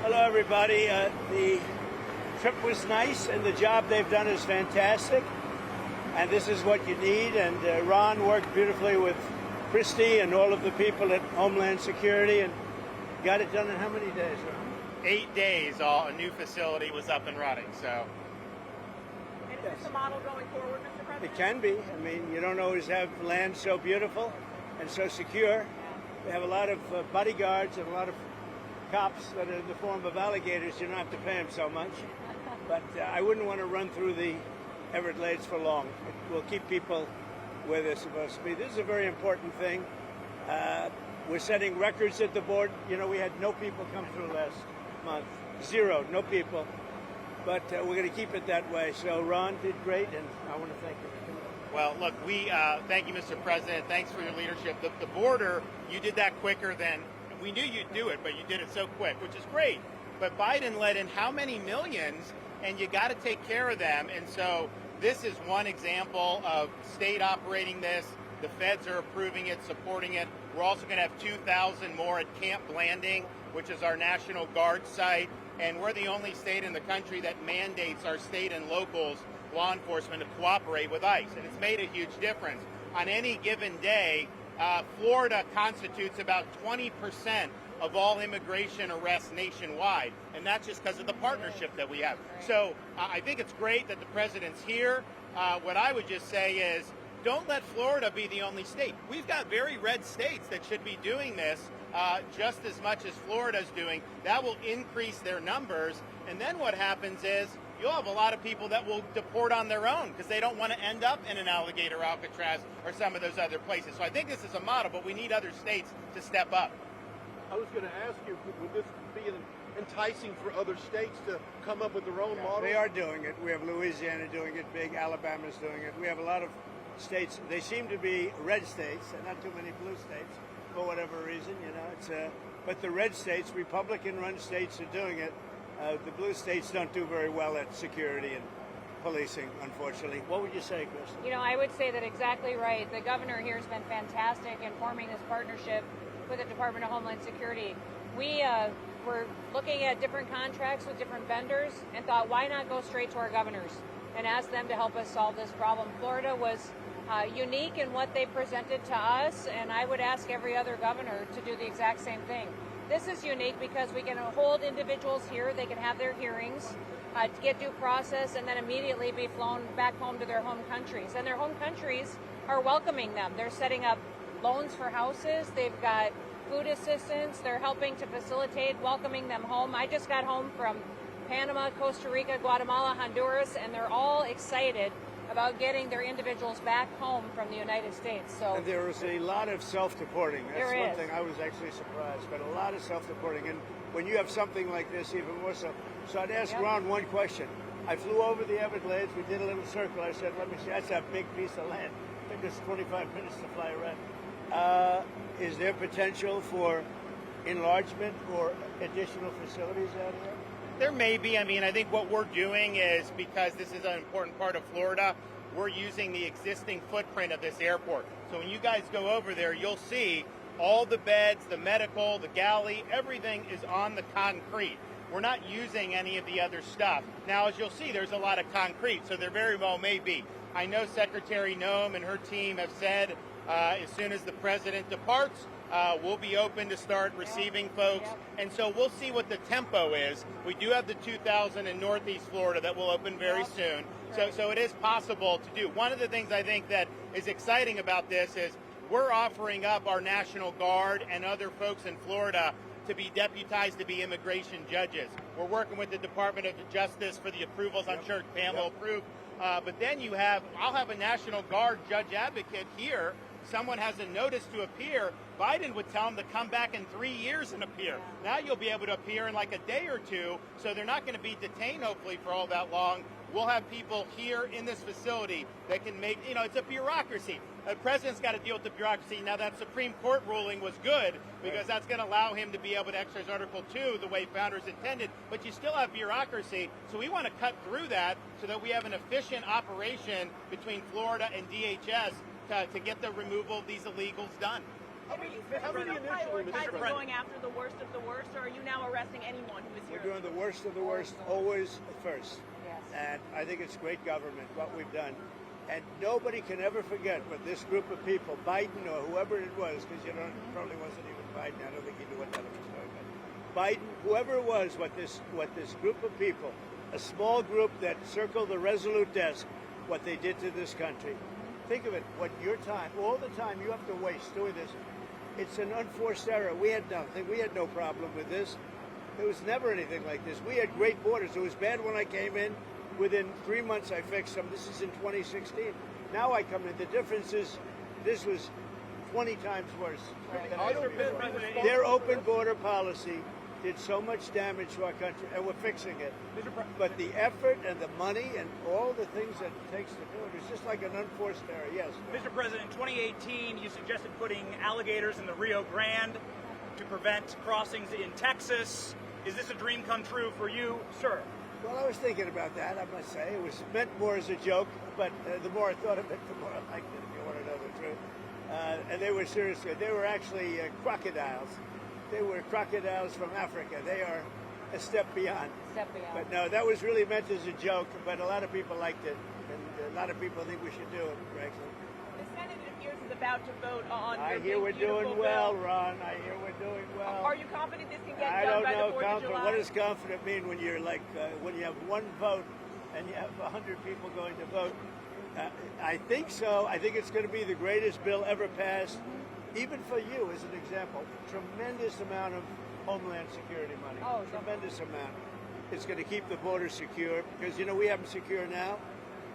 Hello, everybody. The trip was nice, and the job they've done is fantastic. And this is what you need. And Ron worked beautifully with Christie and all of the people at Homeland Security, and got it done in how many days, Ron? 8 days. A new facility was up and running. So. And is this a model going forward, Mr. President? It can be. I mean, you don't always have land so beautiful and so secure. We have a lot of bodyguards and a lot of cops that are in the form of alligators. You don't have to pay them so much. But I wouldn't want to run through the Everglades for long. It will keep people where they're supposed to be. This is a very important thing. We're setting records at the board. You know, we had no people come through last month. Zero, no people. But we're going to keep it that way. So Ron did great, and I want to thank you. Well, look, we thank you, Mr. President. Thanks for your leadership. The border, you did that quicker than we knew you'd do it, but you did it so quick, which is great. But Biden let in how many millions, and you got to take care of them. And so this is one example of state operating this. The feds are approving it, supporting it. We're also going to have 2,000 more at Camp Blanding, which is our National Guard site. And we're the only state in the country that mandates our state and locals, law enforcement, to cooperate with ICE. And it's made a huge difference. On any given day, Florida constitutes about 20% of all immigration arrests nationwide, and that's just because of the partnership that we have. So I think it's great that the president's here. What I would just say is, don't let Florida be the only state. We've got very red states that should be doing this just as much as Florida's doing. That will increase their numbers, and then what happens is you'll have a lot of people that will deport on their own because they don't want to end up in an Alligator, Alcatraz, or some of those other places. So I think this is a model, but we need other states to step up. I was going to ask you, would this be enticing for other states to come up with their own model? They are doing it. We have Louisiana doing it big. Alabama's doing it. We have a lot of states. They seem to be red states, and not too many blue states for whatever reason. You know, it's but the red states, Republican-run states, are doing it. The blue states don't do very well at security and policing, unfortunately. What would you say, Chris? You know, I would say that exactly right. The governor here has been fantastic in forming this partnership with the Department of Homeland Security. We were looking at different contracts with different vendors and thought, why not go straight to our governors and ask them to help us solve this problem? Florida was unique in what they presented to us, and I would ask every other governor to do the exact same thing. This is unique because we can hold individuals here, they can have their hearings, get due process, and then immediately be flown back home to their home countries. And their home countries are welcoming them. They're setting up loans for houses, they've got food assistance, they're helping to facilitate welcoming them home. I just got home from Panama, Costa Rica, Guatemala, Honduras, and they're all excited about getting their individuals back home from the United States. So and there is a lot of self-deporting. That's there one is. thing I was actually surprised, but a lot of self-deporting. And when you have something like this, even more so. So I'd ask Ron one question. I flew over the Everglades. We did a little circle. I said, let me see. That's a big piece of land. It took us 25 minutes to fly around. Is there potential for enlargement or additional facilities out here? There may be. I mean, I think what we're doing is, because this is an important part of Florida, we're using the existing footprint of this airport. So when you guys go over there, you'll see all the beds, the medical, the galley, everything is on the concrete. We're not using any of the other stuff. Now, as you'll see, there's a lot of concrete, so there very well may be. I know Secretary Noem and her team have said as soon as the president departs, we'll be open to start receiving folks. And so we'll see what the tempo is. We do have the 2,000 in Northeast Florida that will open very soon. So it is possible to do. One of the things I think that is exciting about this is we're offering up our National Guard and other folks in Florida to be deputized to be immigration judges. We're working with the Department of Justice for the approvals. I'm sure Pam will approve. But then I'll have a National Guard judge advocate here. Someone has a notice to appear. Biden would tell them to come back in 3 years and appear. Now you'll be able to appear in like a day or two, so they're not going to be detained, hopefully, for all that long. We'll have people here in this facility that can make, it's a bureaucracy. The president's got to deal with the bureaucracy. Now, that Supreme Court ruling was good because that's going to allow him to be able to exercise Article 2 the way founders intended, but you still have bureaucracy. So we want to cut through that so that we have an efficient operation between Florida and DHS to get the removal of these illegals done. How many initially, Mr. prioritizing President? going after the worst of the worst, or are you now arresting anyone who is here? We're doing the worst of the worst always first. Yes. And I think it's great government, what we've done. And nobody can ever forget what this group of people, Biden or whoever it was, because probably wasn't even Biden. I don't think he knew what that was doing. But Biden, whoever it was, what this group of people, a small group that circled the Resolute desk, what they did to this country. Think of it, what your time, all the time you have to waste doing this. It's an unforced error. We had nothing. We had no problem with this. There was never anything like this. We had great borders. It was bad when I came in. Within 3 months, I fixed them. This is in 2016. Now I come in. The difference is this was 20 times worse. than I did before. Their open border policy did so much damage to our country, and we're fixing it. But the effort and the money and all the things that it takes to do it is just like an unforced error. Yes. Mr. President, in 2018, you suggested putting alligators in the Rio Grande to prevent crossings in Texas. Is this a dream come true for you, sir? Well, I was thinking about that, I must say. It was meant more as a joke, but the more I thought of it, the more I liked it, if you want to know the truth. And they were seriously, they were actually crocodiles. They were crocodiles from Africa. They are a step beyond. Step beyond. But no, that was really meant as a joke, but a lot of people liked it. And a lot of people think we should do it, frankly. The Senate, it appears, is about to vote on I your hear big, we're beautiful doing well, bill. Ron. I hear we're doing well. Are you confident this can get I done don't by know, the 4th of confident. July? What does confident mean when you're like, when you have one vote and you have 100 people going to vote? I think so. I think it's going to be the greatest bill ever passed. Even for you, as an example, tremendous amount of Homeland Security money. Oh, tremendous amount. It's going to keep the border secure because, we have them secure now,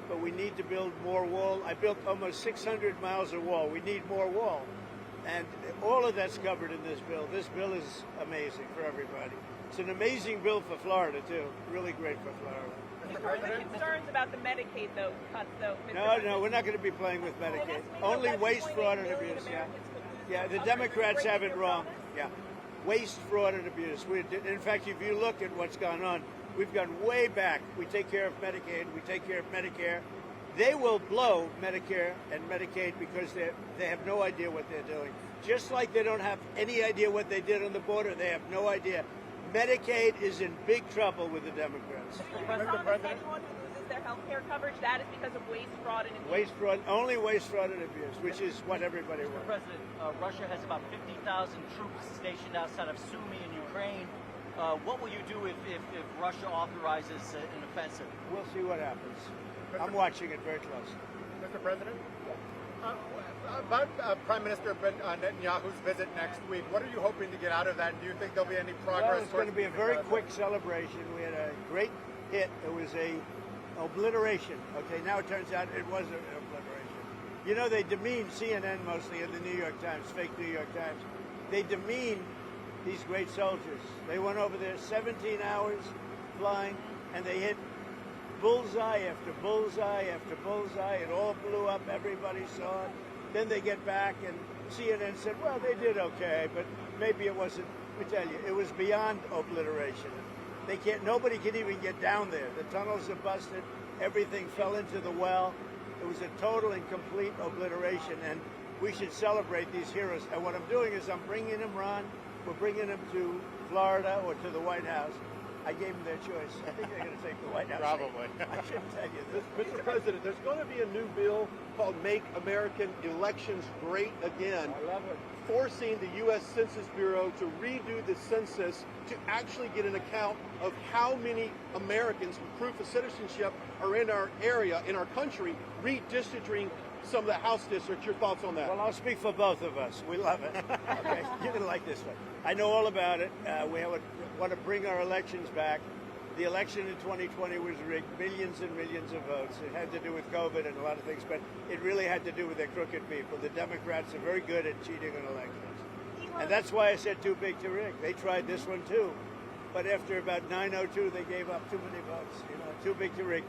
but we need to build more wall. I built almost 600 miles of wall. We need more wall. And all of that's covered in this bill. This bill is amazing for everybody. It's an amazing bill for Florida, too. Really great for Florida. Are there concerns about the Medicaid, though, cuts, though? Mr. No, President? we're not going to be playing with Well, Medicaid. that's made Only up waste, 11.8 fraud, and million abuse. Americans could Yeah, lose the coverage. Democrats have it Breaking wrong. your Yeah, waste, fraud, and abuse. In fact, if you look at what's gone on, we've gone way back. We take care of Medicaid. We take care of Medicare. They will blow Medicare and Medicaid because they have no idea what they're doing. Just like they don't have any idea what they did on the border, they have no idea. Medicaid is in big trouble with the Democrats. Mr. President, anyone who loses their health care coverage, that is because of waste, fraud, and abuse. Waste, fraud, only waste, fraud, and abuse, which is what everybody Mr. wants. President, Russia has about 50,000 troops stationed outside of Sumy in Ukraine. What will you do if Russia authorizes an offensive? We'll see what happens. I'm watching it very closely. Mr. President, about Prime Minister Netanyahu's visit next week, what are you hoping to get out of that? Do you think there'll be any progress? Well, it's going to be a very towards- quick celebration. We had a great hit. It was a obliteration. Okay, now it turns out it was an obliteration. They demean CNN mostly in the New York Times, fake New York Times. They demean these great soldiers. They went over there 17 hours flying, and they hit bullseye after bullseye after bullseye. It all blew up. Everybody saw it. Then they get back, and CNN said, well, they did okay, but maybe it wasn't. Let me tell you, it was beyond obliteration. Nobody can even get down there. The tunnels are busted. Everything fell into the well. It was a total and complete obliteration, and we should celebrate these heroes. And what I'm doing is I'm bringing them, Ron, we're bringing them to Florida or to the White House. I gave them their choice. I think they're going to take the White House. Probably. I shouldn't tell you this. Mr. President, there's going to be a new bill called Make American Elections Great Again, I love it. forcing the U.S. Census Bureau to redo the census to actually get an account of how many Americans with proof of citizenship are in our area, in our country, redistricting some of the House districts. Your thoughts on that? Well, I'll speak for both of us. We love it. Okay, you're going to like this one. I know all about it. We want to bring our elections back. The election in 2020 was rigged, millions and millions of votes. It had to do with COVID and a lot of things, but it really had to do with their crooked people. The Democrats are very good at cheating on elections. And that's why I said too big to rig. They tried this one too. But after about 9:02, they gave up too many votes. Too big to rig.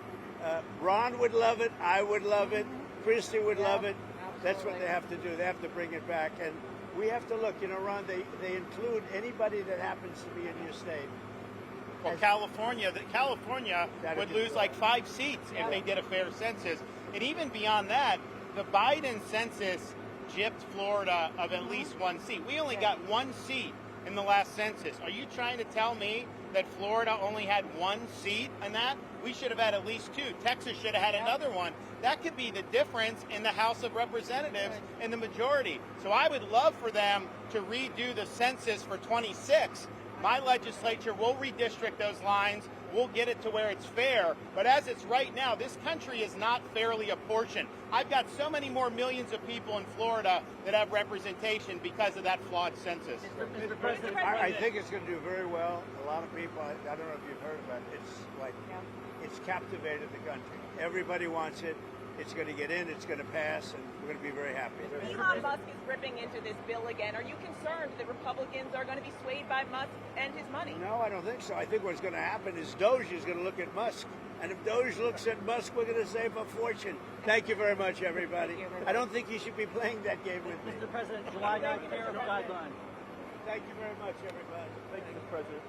Ron would love it. I would love it. Christie would love it. That's what they have to do. They have to bring it back. And we have to look, Ron, they include anybody that happens to be in your state. Well, California That'd would be lose good. like 5 seats if they did a fair census. And even beyond that, the Biden census gypped Florida of at least one seat. We only got one seat in the last census. Are you trying to tell me that Florida only had one seat in that? We should have had at least two. Texas should have had another one. That could be the difference in the House of Representatives and the majority. So I would love for them to redo the census for 26. My legislature will redistrict those lines. We'll get it to where it's fair. But as it's right now, this country is not fairly apportioned. I've got so many more millions of people in Florida that have representation because of that flawed census. Mr. President, I think it's going to do very well. A lot of people, I don't know if you've heard about it, it's captivated the country. Everybody wants it. It's going to get in, it's going to pass, and we're going to be very happy. Elon Musk is ripping into this bill again. Are you concerned that Republicans are going to be swayed by Musk and his money? No, I don't think so. I think what's going to happen is Doge is going to look at Musk. And if Doge looks at Musk, we're going to save a fortune. Thank you very much, everybody. I don't think you should be playing that game with me. Mr. President, July 9th tariff guideline. Thank you very much, everybody. Thank you, Mr. President.